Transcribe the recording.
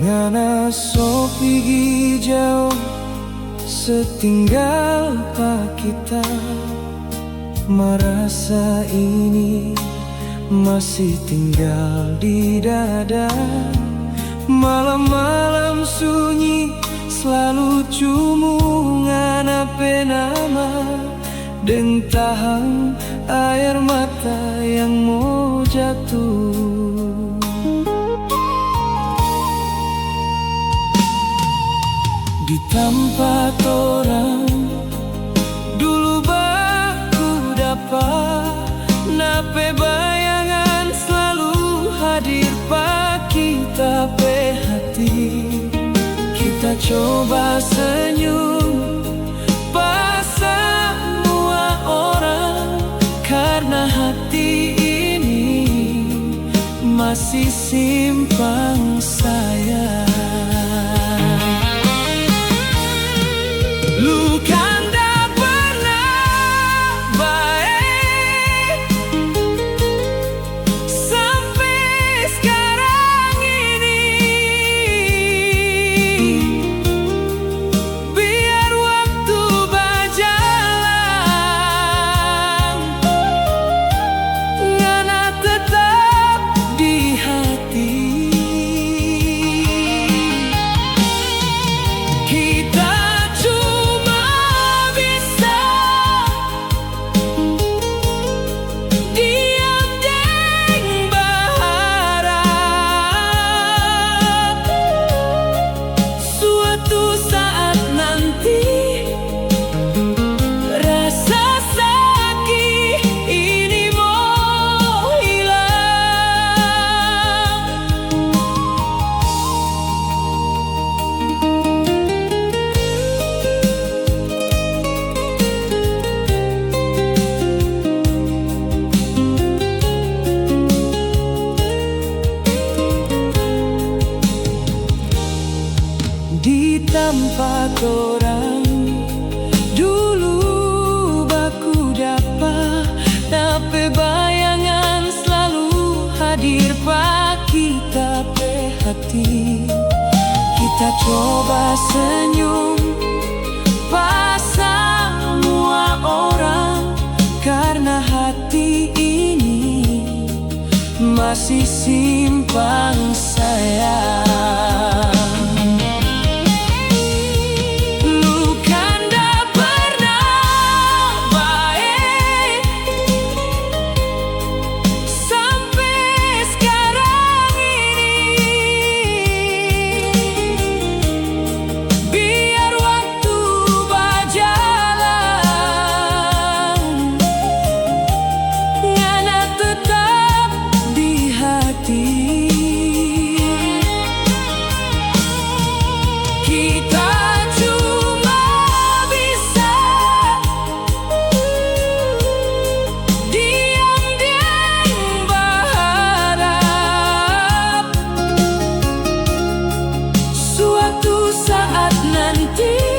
Ngana so pigi jauh setinggal pak kita, merasa ini masih tinggal di dada. Malam-malam sunyi selalu cumungan apa nama, dan tahan air mata yang mau jatuh. Di tempat orang dulu baku dapat, nape bayangan selalu hadir pak kita pe hati. Kita coba senyum pas semua orang, karena hati ini masih simpang sayang. Lu kan dah pernah baik sampai sekarang ini. Biar waktu berjalan, ngana tetap di hati. Kita di tempat orang dulu baku dapat, tapi bayangan selalu hadir pak kita pe hati. Kita coba senyum pas semua orang, karena hati ini masih simpang sayang. Kita cuma bisa diam dan berharap suatu saat nanti